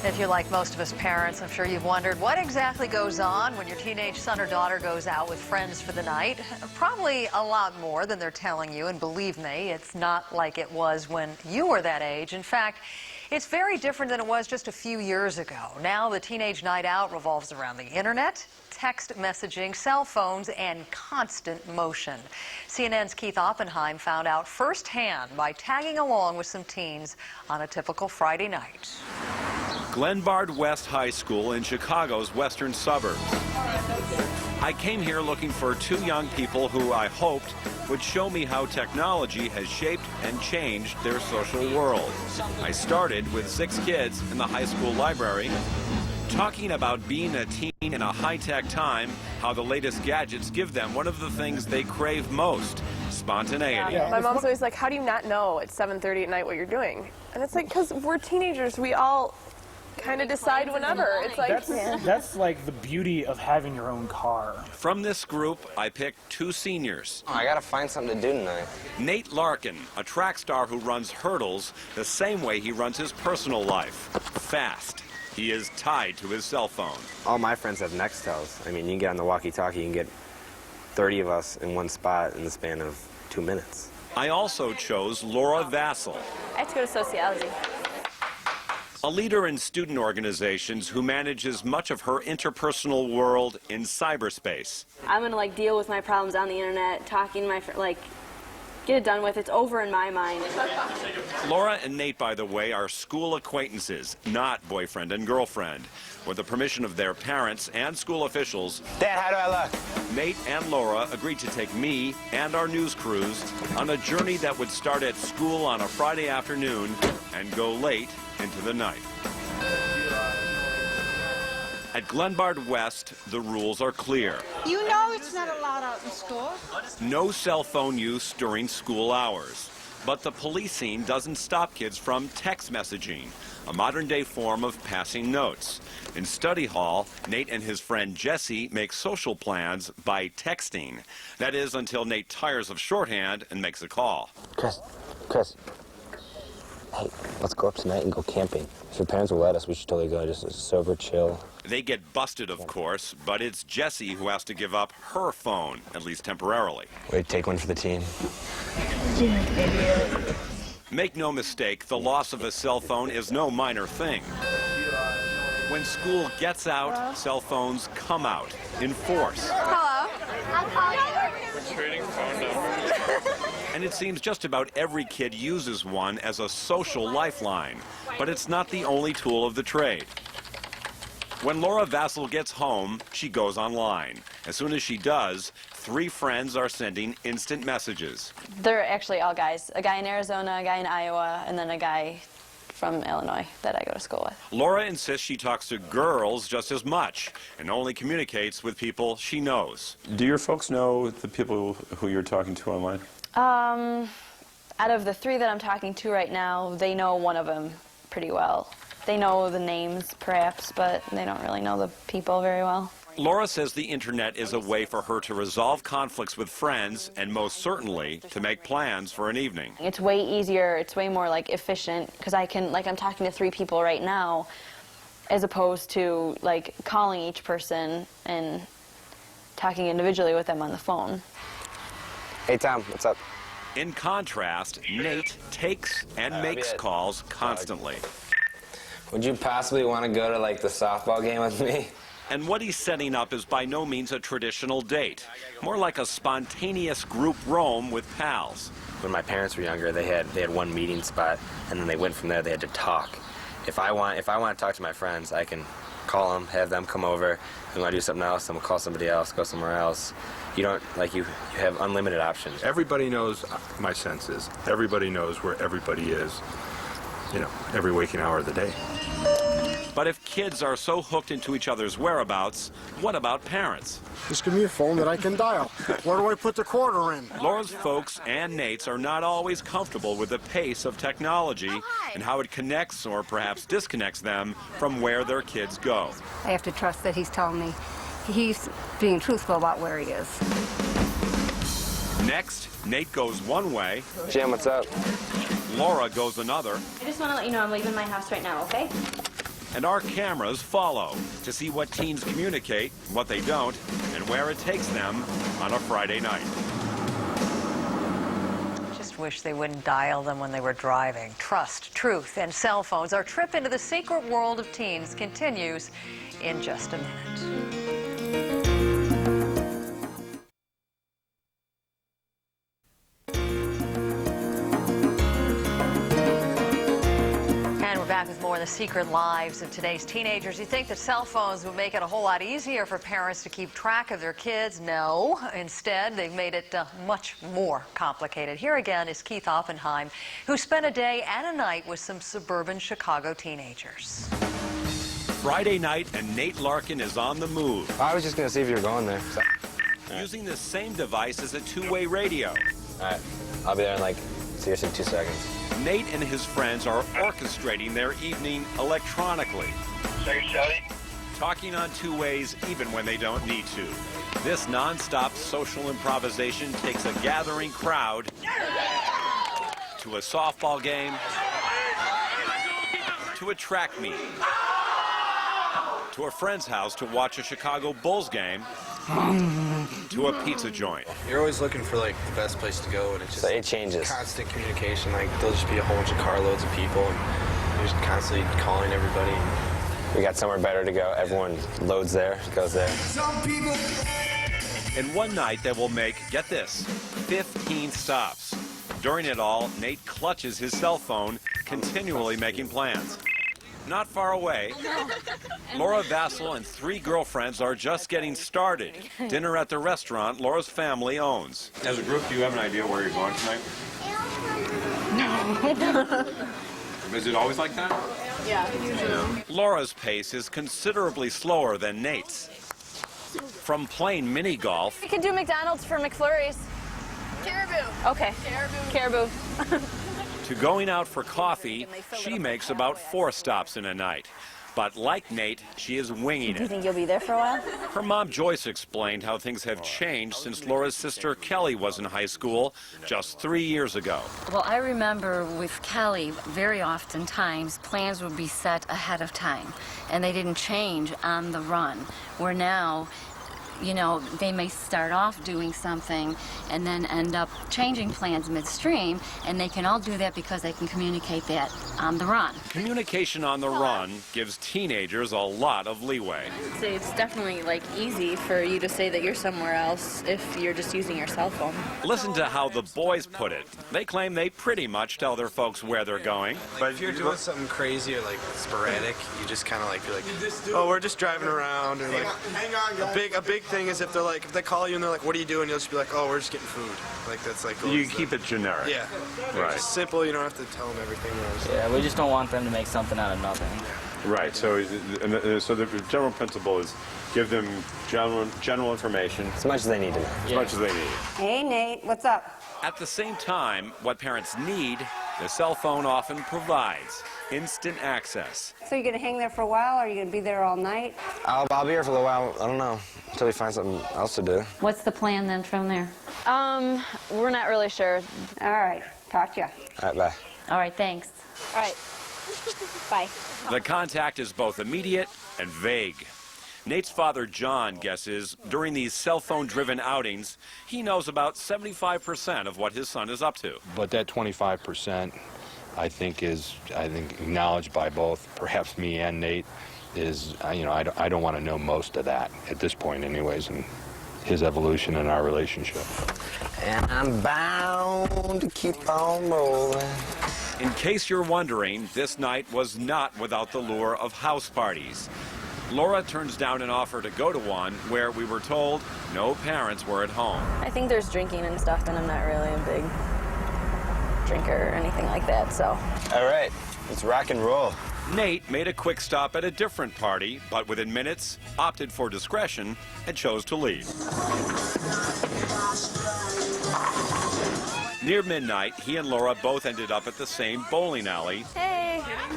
If you're like most of us parents, I'm sure you've wondered what exactly goes on when your teenage son or daughter goes out with friends for the night. Probably a lot more than they're telling you, and believe me, it's not like it was when you were that age. In fact, it's very different than it was just a few years ago. Now the teenage night out revolves around the internet, text messaging, cell phones, and constant motion. CNN's Keith Oppenheim found out firsthand by tagging along with some teens on a typical Friday night. Glenbard West High School in Chicago's western suburbs. I came here looking for two young people who I hoped would show me how technology has shaped and changed their social world. I started with 6 kids in the high school library, talking about being a teen in a high-tech time, how the latest gadgets give them one of the things they crave most, spontaneity. Yeah. My mom's always like, how do you not know at 7:30 at night what you're doing? And it's like, because we're teenagers, we all kind of decide whenever. It's like that's like the beauty of having your own car. From this group, I picked 2 seniors. I gotta find something to do tonight. Nate Larkin, a track star who runs hurdles the same way he runs his personal life, fast. He is tied to his cell phone. All my friends have Nextels. I mean, you can get on the walkie-talkie, you can get 30 of us in one spot in the span of 2 minutes. I also chose Laura Vassell, I have to go to sociology. a leader in student organizations who manages much of her interpersonal world in cyberspace. I'm gonna deal with my problems on the internet, talking to my get it done with. It's over in my mind. Laura and Nate, by the way, are school acquaintances, not boyfriend and girlfriend. With the permission of their parents and school officials, Dad, how do I look? Nate and Laura agreed to take me and our news crews on a journey that would start at school on a Friday afternoon and go late into the night. At Glenbard West, the rules are clear. You know it's not allowed out in school. No cell phone use during school hours. But the policing doesn't stop kids from text messaging, a modern-day form of passing notes. In study hall, Nate and his friend Jesse make social plans by texting. That is, until Nate tires of shorthand and makes a call. Chris, hey, let's go up tonight and go camping. If your parents will let us, we should totally go. Just sober, chill. They get busted, of course, but it's Jessie who has to give up her phone, at least temporarily. Wait, take one for the team. Make no mistake, the loss of a cell phone is no minor thing. When school gets out, cell phones come out in force. Hello. We're trading phone numbers. And it seems just about every kid uses one as a social lifeline. But it's not the only tool of the trade. When Laura Vassell gets home, she goes online. As soon as she does, 3 friends are sending instant messages. They're actually all guys. A guy in Arizona, a guy in Iowa, and then a guy from Illinois that I go to school with. Laura insists she talks to girls just as much and only communicates with people she knows. Do your folks know the people who you're talking to online? Out of the 3 that I'm talking to right now, they know one of them pretty well. They know the names, perhaps, but they don't really know the people very well. Laura says the internet is a way for her to resolve conflicts with friends and most certainly to make plans for an evening. It's way easier, it's way more efficient, because I can, I'm talking to 3 people right now, as opposed to calling each person and talking individually with them on the phone. Hey, Tom, what's up? In contrast, Nate takes and makes calls constantly. Would you possibly want to go to, the softball game with me? And what he's setting up is by no means a traditional date, more like a spontaneous group roam with pals. When my parents were younger, they had one meeting spot, and then they went from there. They had to talk. If I want to talk to my friends, I can call them, have them come over. If we want to do something else, then we'll call somebody else, go somewhere else. You don't, you have unlimited options. Everybody knows my senses. Everybody knows where everybody is, every waking hour of the day. But if kids are so hooked into each other's whereabouts, what about parents? Just give me a phone that I can dial. Where do I put the quarter in? Laura's folks and Nate's are not always comfortable with the pace of technology and how it connects or perhaps disconnects them from where their kids go. I have to trust that he's telling me he's being truthful about where he is. Next, Nate goes one way. Jim, what's up? Laura goes another. I just want to let you know I'm leaving my house right now, okay? And our cameras follow to see what teens communicate, what they don't, and where it takes them on a Friday night. Just wish they wouldn't dial them when they were driving. Trust, truth, and cell phones. Our trip into the secret world of teens continues in just a minute. Back with more of the secret lives of today's teenagers. You think that cell phones would make it a whole lot easier for parents to keep track of their kids? No. Instead, they've made it much more complicated. Here again is Keith Oppenheim, who spent a day and a night with some suburban Chicago teenagers. Friday night, and Nate Larkin is on the move. I was just going to see if you were going there. So. Using the same device as a two-way radio. All right. I'll be there in like, seriously, 2 seconds. Nate and his friends are orchestrating their evening electronically. Talking on two ways even when they don't need to. This non-stop social improvisation takes a gathering crowd to a softball game, to a track meet, to a friend's house to watch a Chicago Bulls game, to a pizza joint. You're always looking for like the best place to go, and it's just so it changes. Constant communication. Like there'll just be a whole bunch of carloads of people, and you're just constantly calling everybody. We got somewhere better to go. Everyone loads there, goes there. Some people. In one night, they will make, get this, 15 stops. During it all, Nate clutches his cell phone, continually making plans. Not far away, Laura Vassell and 3 girlfriends are just getting started. Dinner at the restaurant Laura's family owns. As a group, do you have an idea where you're going tonight? No. Is it always like that? Yeah, usually. Laura's pace is considerably slower than Nate's. From playing mini golf. We could do McDonald's for McFlurries. Caribou. Okay. Caribou. To going out for coffee, she makes about 4 stops in a night. But like Nate, she is winging Do you it. think you'll be there for a while? Her mom Joyce explained how things have changed since Laura's sister Kelly was in high school just 3 years ago. Well, I remember with Kelly, very oftentimes plans would be set ahead of time, and they didn't change on the run. Where now, you know, they may start off doing something and then end up changing plans midstream, and they can all do that because they can communicate that on the run. Communication on the run gives teenagers a lot of leeway. So it's definitely like easy for you to say that you're somewhere else if you're just using your cell phone. Listen to how the boys put it. They claim they pretty much tell their folks where they're going. But if you're doing something crazy or like sporadic, you just kind of like feel like, oh, we're just driving around, or like a big thing is if they call you and they're like, what are you doing? You'll just be like, oh, we're just getting food. Like that's like. You keep it generic. Yeah. Right. Just simple. You don't have to tell them everything. Yeah, we just don't want them to make something out of nothing. Right. So the general principle is give them general information. As much as they need to know. As much as they need. Hey, Nate, what's up? At the same time, what parents need, the cell phone often provides. Instant access. So you're going to hang there for a while, or are you going to be there all night? I'll be here for a little while. I don't know. Until we find something else to do. What's the plan then from there? We're not really sure. All right. Talk to you. All right, bye. All right, thanks. All right. Bye. The contact is both immediate and vague. Nate's father, John, guesses during these cell phone-driven outings, he knows about 75% of what his son is up to. But that 25%, I think, is acknowledged by both, perhaps me and Nate, is, I don't want to know most of that at this point anyways, in his evolution and our relationship. And I'm bound to keep on rolling. In case you're wondering, this night was not without the lure of house parties. Laura turns down an offer to go to one where we were told no parents were at home. I think there's drinking and stuff, and I'm not really a big drinker or anything like that, so. All right, let's rock and roll. Nate made a quick stop at a different party, but within minutes opted for discretion and chose to leave. Near midnight, he and Laura both ended up at the same bowling alley,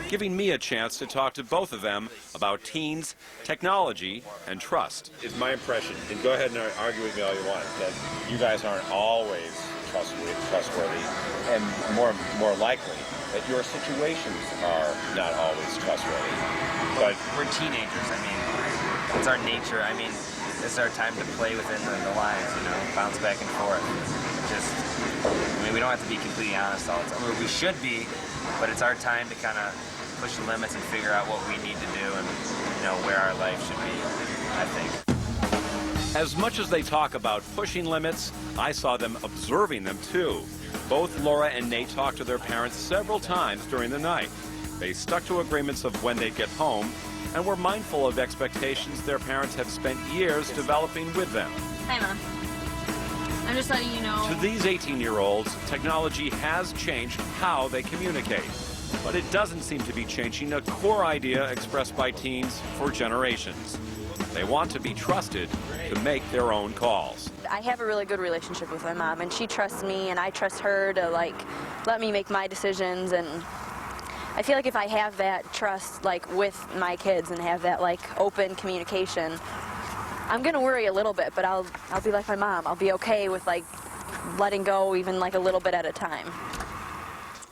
giving me a chance to talk to both of them about teens, technology, and trust. It's my impression, and go ahead and argue with me all you want, that you guys aren't always trustworthy, and more likely that your situations are not always trustworthy. But we're teenagers. I mean, it's our nature. I mean, this is our time to play within the lines, you know, bounce back and forth. Just, I mean, we don't have to be completely honest all the time. We should be, but it's our time to kind of push the limits and figure out what we need to do and, you know, where our life should be, I think. as much as they talk about pushing limits, I saw them observing them too. Both Laura and Nate talked to their parents several times during the night. They stuck to agreements of when they'd get home and were mindful of expectations their parents had spent years developing with them. Hi, Mom. I'm just letting you know. To these 18-year-olds, technology has changed how they communicate. But it doesn't seem to be changing a core idea expressed by teens for generations. They want to be trusted to make their own calls. I have a really good relationship with my mom, and she trusts me, and I trust her to, like, let me make my decisions. And I feel like if I have that trust, like, with my kids and have that, like, open communication, I'm gonna worry a little bit, but I'll be like my mom. I'll be okay with, like, letting go even, like, a little bit at a time.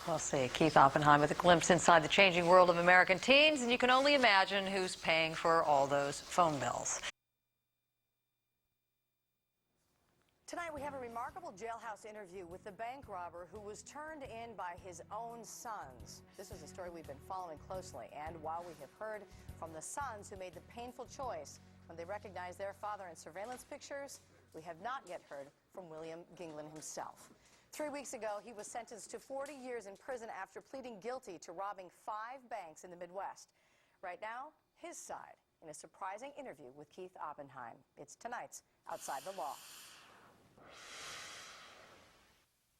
We'll see. Keith Oppenheim with a glimpse inside the changing world of American teens, and you can only imagine who's paying for all those phone bills. Tonight we have a remarkable jailhouse interview with the bank robber who was turned in by his own sons. This is a story we've been following closely, and while we have heard from the sons who made the painful choice when they recognized their father in surveillance pictures, we have not yet heard from William Ginglin himself. 3 weeks ago, he was sentenced to 40 years in prison after pleading guilty to robbing 5 banks in the Midwest. Right now, his side in a surprising interview with Keith Oppenheim. It's tonight's Outside the Law.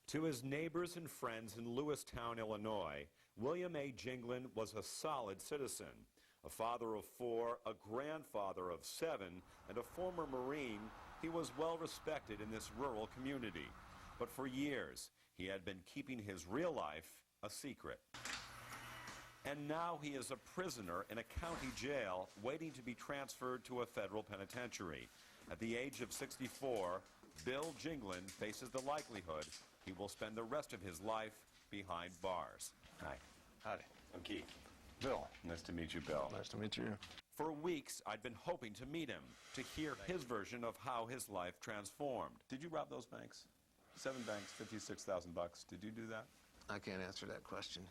To his neighbors and friends in Lewistown, Illinois, William A. Ginglin was a solid citizen. A father of 4, a grandfather of 7, and a former Marine, he was well respected in this rural community. But for years, he had been keeping his real life a secret. And now he is a prisoner in a county jail waiting to be transferred to a federal penitentiary. At the age of 64, Bill Ginglin faces the likelihood he will spend the rest of his life behind bars. Hi. Howdy. I'm Keith. Bill. Nice to meet you, Bill. Nice to meet you. For weeks, I'd been hoping to meet him, to hear his version of how his life transformed. Did you rob those banks? 7 banks, $56,000. Did you do that? I can't answer that question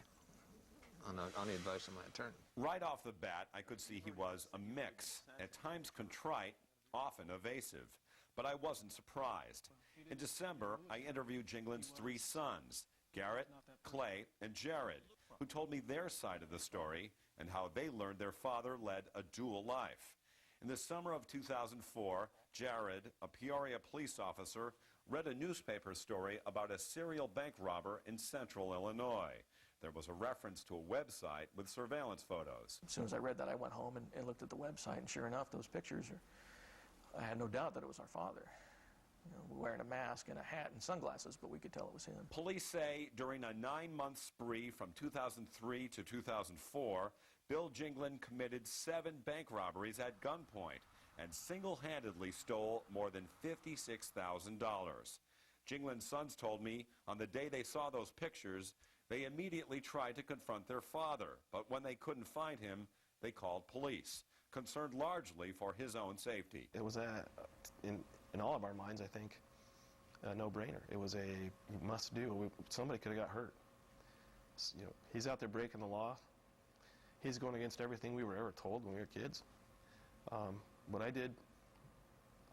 on the advice of my attorney. Right off the bat, I could see he was a mix, at times contrite, often evasive. But I wasn't surprised. In December, I interviewed Ginglin's 3 sons, Garrett, Clay, and Jared, who told me their side of the story and how they learned their father led a dual life. In the summer of 2004, Jared, a Peoria police officer, read a newspaper story about a serial bank robber in central Illinois. There was a reference to a website with surveillance photos. As soon as I read that, I went home and looked at the website, and sure enough, those pictures I had no doubt that it was our father. You know, wearing a mask and a hat and sunglasses, but we could tell it was him. Police say during a 9-month spree from 2003 to 2004, Bill Ginglin committed 7 bank robberies at gunpoint and single-handedly stole more than $56,000. Ginglin's sons told me on the day they saw those pictures, they immediately tried to confront their father, but when they couldn't find him, they called police, concerned largely for his own safety. It was in all of our minds, I think, a no-brainer. It was a must-do. Somebody could have got hurt. You know, he's out there breaking the law. He's going against everything we were ever told when we were kids. What I did,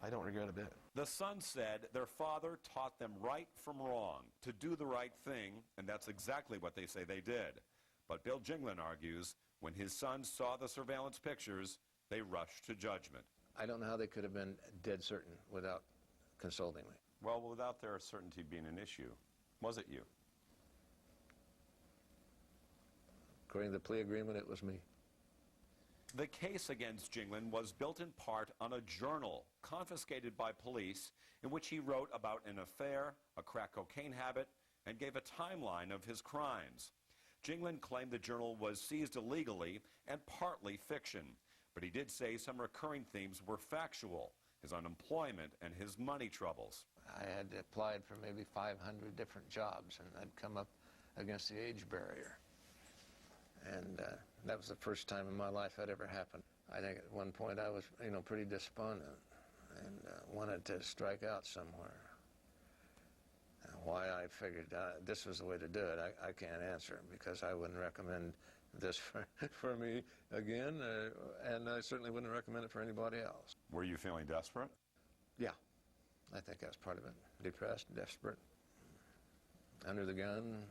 I don't regret a bit. The sons said their father taught them right from wrong, to do the right thing, and that's exactly what they say they did. But Bill Ginglin argues when his sons saw the surveillance pictures, they rushed to judgment. I don't know how they could have been dead certain without consulting me. Well, without their certainty being an issue, was it you? According to the plea agreement, it was me. The case against Ginglin was built in part on a journal confiscated by police in which he wrote about an affair, a crack cocaine habit, and gave a timeline of his crimes. Ginglin claimed the journal was seized illegally and partly fiction, but he did say some recurring themes were factual, his unemployment and his money troubles. I had applied for maybe 500 different jobs, and I'd come up against the age barrier. And that was the first time in my life that ever happened. I think at one point I was, pretty despondent and wanted to strike out somewhere. Why I figured this was the way to do it, I can't answer, because I wouldn't recommend this for me again, and I certainly wouldn't recommend it for anybody else. Were you feeling desperate? Yeah, I think that's part of it. Depressed, desperate, under the gun,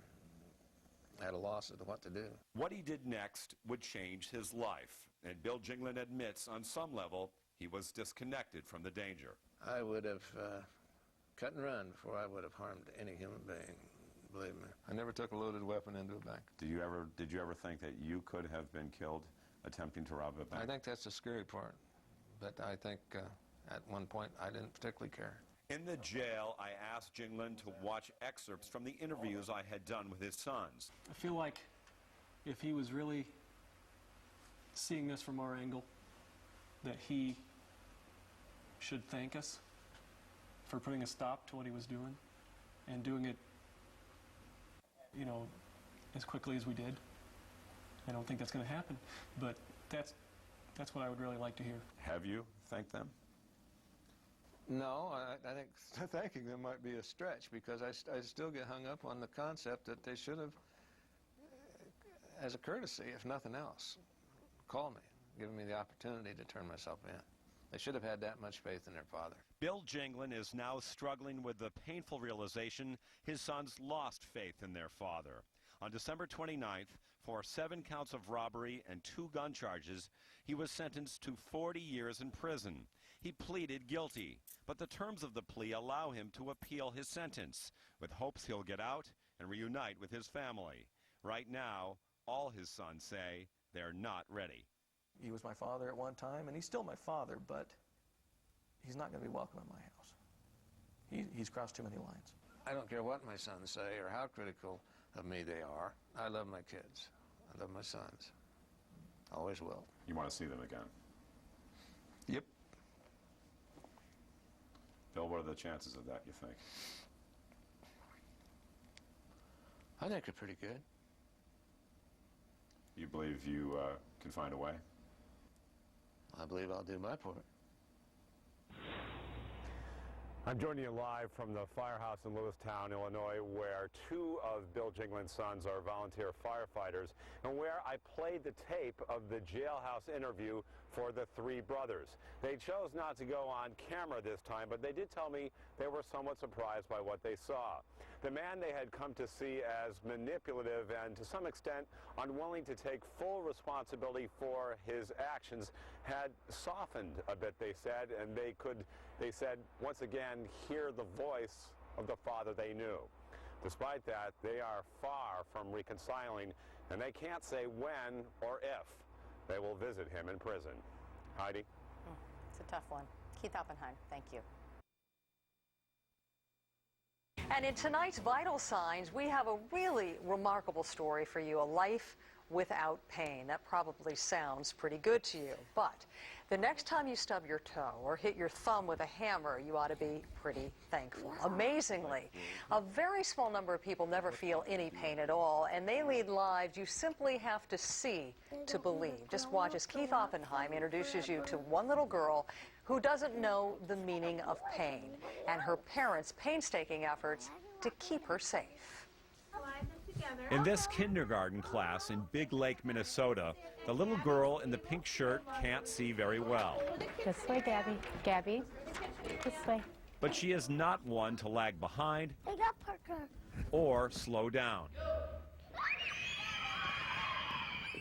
at a loss as to what to do. What he did next would change his life, and Bill Jinglin admits on some level he was disconnected from the danger. I would have cut and run before I would have harmed any human being, believe me. I never took a loaded weapon into a bank. Did you ever think that you could have been killed attempting to rob a bank? I think that's the scary part, but I think at one point I didn't particularly care. In the jail, I asked Jinglin to watch excerpts from the interviews I had done with his sons. I feel like if he was really seeing this from our angle, that he should thank us for putting a stop to what he was doing and doing it, as quickly as we did. I don't think that's going to happen, but that's what I would really like to hear. Have you thanked them? No, I think thanking them might be a stretch, because I still get hung up on the concept that they should have, as a courtesy, if nothing else, called me, given me the opportunity to turn myself in. They should have had that much faith in their father. Bill Jinglin is now struggling with the painful realization his sons lost faith in their father. On December 29th, for 7 counts of robbery and 2 gun charges, he was sentenced to 40 years in prison. He pleaded guilty, but the terms of the plea allow him to appeal his sentence, with hopes he'll get out and reunite with his family. Right now, all his sons say they're not ready. He was my father at one time, and he's still my father, but he's not going to be welcome in my house. He's crossed too many lines. I don't care what my sons say or how critical of me they are. I love my kids. I love my sons. Always will. You want to see them again? Yep. Bill, what are the chances of that, you think? I think they're pretty good. You believe you can find a way? I believe I'll do my part. I'm joining you live from the firehouse in Lewistown, Illinois, where 2 of Bill Jinglin's sons are volunteer firefighters, and where I played the tape of the jailhouse interview for the 3 brothers. They chose not to go on camera this time, but they did tell me they were somewhat surprised by what they saw. The man they had come to see as manipulative and, to some extent, unwilling to take full responsibility for his actions had softened a bit, they said, and they said, once again, hear the voice of the father they knew. Despite that, they are far from reconciling, and they can't say when or if they will visit him in prison. Heidi? It's a tough one. Keith Oppenheim, thank you. And in tonight's Vital Signs, we have a really remarkable story for you, a life without pain. That probably sounds pretty good to you, but the next time you stub your toe or hit your thumb with a hammer, you ought to be pretty thankful. Amazingly, a very small number of people never feel any pain at all, and they lead lives you simply have to see to believe. Just watch as Keith Oppenheim introduces you to one little girl who doesn't know the meaning of pain, and her parents' painstaking efforts to keep her safe. In this kindergarten class in Big Lake, Minnesota, the little girl in the pink shirt can't see very well. This way, Gabby. Gabby, this way. But she is not one to lag behind I got Parker. or slow down.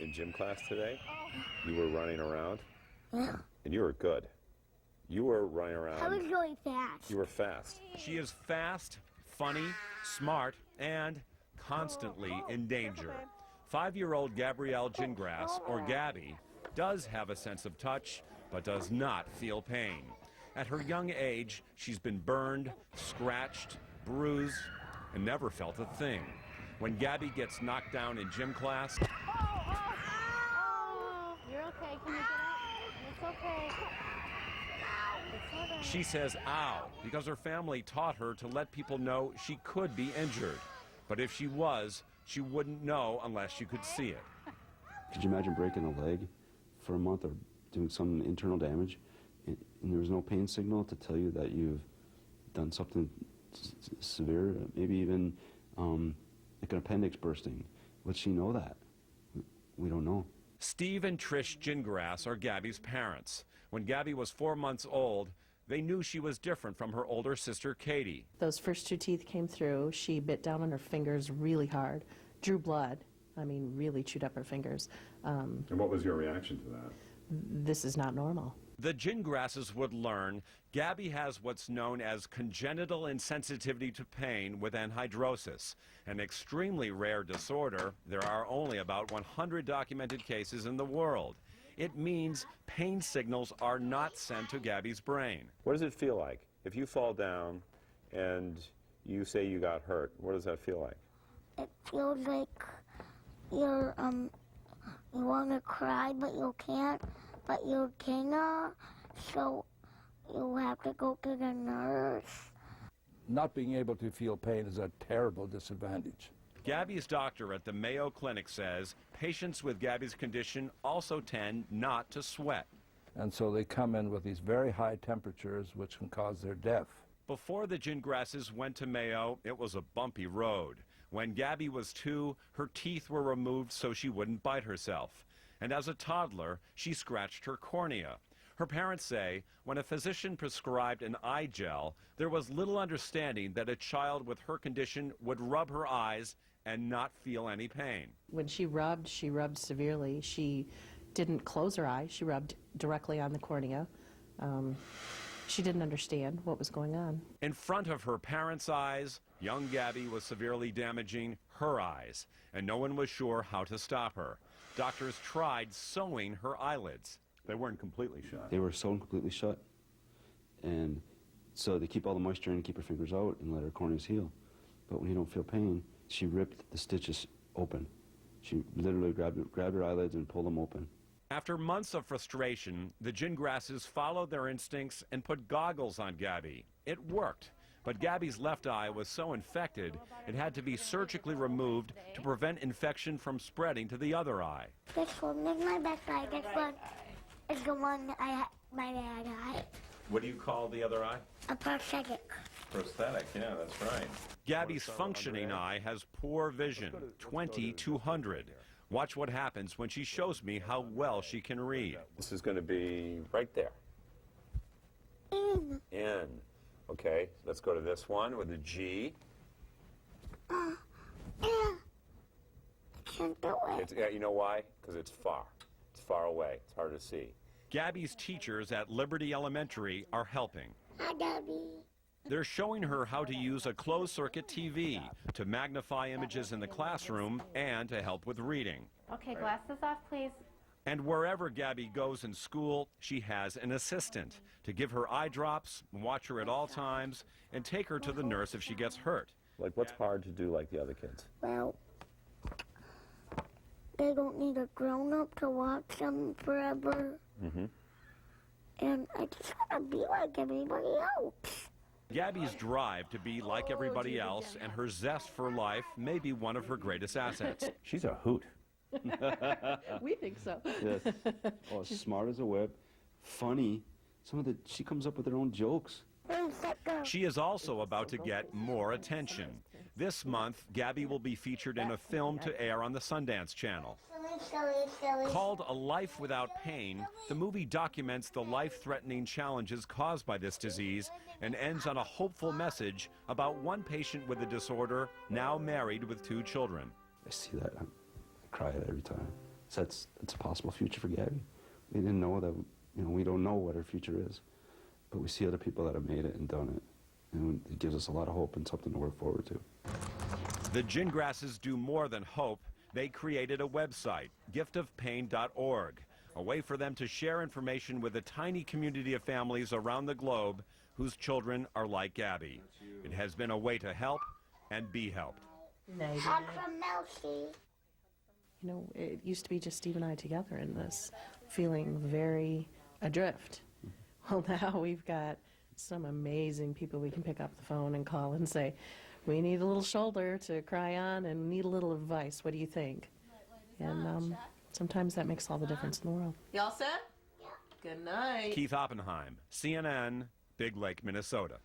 In gym class today, you were running around, and you were good. You were running around. I was going fast. You were fast. She is fast, funny, smart, and constantly in danger. 5-year-old Gabrielle Gingras, or Gabby, does have a sense of touch, but does not feel pain. At her young age, she's been burned, scratched, bruised, and never felt a thing. When Gabby gets knocked down in gym class, You're okay. Can you get up? It's okay. It's all right. she says ow, because her family taught her to let people know she could be injured. But if she was, she wouldn't know unless she could see it. Could you imagine breaking a leg for a month or doing some internal damage, and there was no pain signal to tell you that you've done something severe, maybe even like an appendix bursting? Would she know that? We don't know. Steve and Trish Gingrass are Gabby's parents. When Gabby was 4 months old, they knew she was different from her older sister, Katie. Those first 2 teeth came through. She bit down on her fingers really hard, drew blood. I mean, really chewed up her fingers. And what was your reaction to that? This is not normal. The Gingrasses would learn Gabby has what's known as congenital insensitivity to pain with anhidrosis, an extremely rare disorder. There are only about 100 documented cases in the world. It means pain signals are not sent to Gabby's brain. What does it feel like? If you fall down and you say you got hurt, what does that feel like? It feels like you're, you want to cry, but you can't, but you cannot, so you have to go to the nurse. Not being able to feel pain is a terrible disadvantage. Gabby's doctor at the Mayo Clinic says patients with Gabby's condition also tend not to sweat. And so they come in with these very high temperatures, which can cause their death. Before the Gingrasses went to Mayo, it was a bumpy road. When Gabby was 2, her teeth were removed so she wouldn't bite herself. And as a toddler, she scratched her cornea. Her parents say when a physician prescribed an eye gel, there was little understanding that a child with her condition would rub her eyes and not feel any pain. When she rubbed severely. She didn't close her eye. She rubbed directly on the cornea. She didn't understand what was going on. In front of her parents' eyes, young Gabby was severely damaging her eyes, and no one was sure how to stop her. Doctors tried sewing her eyelids. They weren't completely shut. They were sewn completely shut. And so they keep all the moisture in and keep her fingers out and let her corneas heal. But when you don't feel pain, she ripped the stitches open. She literally grabbed her eyelids and pulled them open. After months of frustration, the Gingrasses followed their instincts and put goggles on Gabby. It worked, but Gabby's left eye was so infected it had to be surgically removed to prevent infection from spreading to the other eye. This one is my best eye. This one is the one that my dad had. What do you call the other eye? A prosthetic. Prosthetic, yeah, that's right. Gabby's functioning eye has poor vision, 20/200. Watch what happens when she shows me how well she can read. This is going to be right there. N. Okay, let's go to this one with a G. I can't do it. Yeah, you know why? Because it's far. It's far away. It's hard to see. Gabby's teachers at Liberty Elementary are helping. Hi, Gabby. They're showing her how to use a closed-circuit TV to magnify images in the classroom and to help with reading. Okay, glasses off, please. And wherever Gabby goes in school, she has an assistant to give her eye drops, watch her at all times, and take her to the nurse if she gets hurt. Like, what's hard to do like the other kids? Well, they don't need a grown-up to watch them forever. Mm-hmm. And I just want to be like everybody else. Gabby's drive to be like everybody else and her zest for life may be one of her greatest assets. She's a hoot. We think so. Yes. Oh, smart as a whip, funny. She comes up with her own jokes. She is also about to get more attention. This month, Gabby will be featured in a film to air on the Sundance Channel. Called A Life Without Pain, the movie documents the life-threatening challenges caused by this disease and ends on a hopeful message about one patient with the disorder now married with 2 children. I see that. I cry at it every time. So it's a possible future for Gabby. We didn't know that, we don't know what her future is. But we see other people that have made it and done it. And it gives us a lot of hope and something to work forward to. The Gingrasses do more than hope. They created a website, giftofpain.org, a way for them to share information with a tiny community of families around the globe whose children are like Gabby. It has been a way to help and be helped. Hug from Melcy. It used to be just Steve and I together in this, feeling very adrift. Well, now we've got some amazing people we can pick up the phone and call and say, we need a little shoulder to cry on and need a little advice. What do you think? And sometimes that makes all the difference in the world. Y'all set? Yeah. Good night. Keith Oppenheim, CNN, Big Lake, Minnesota.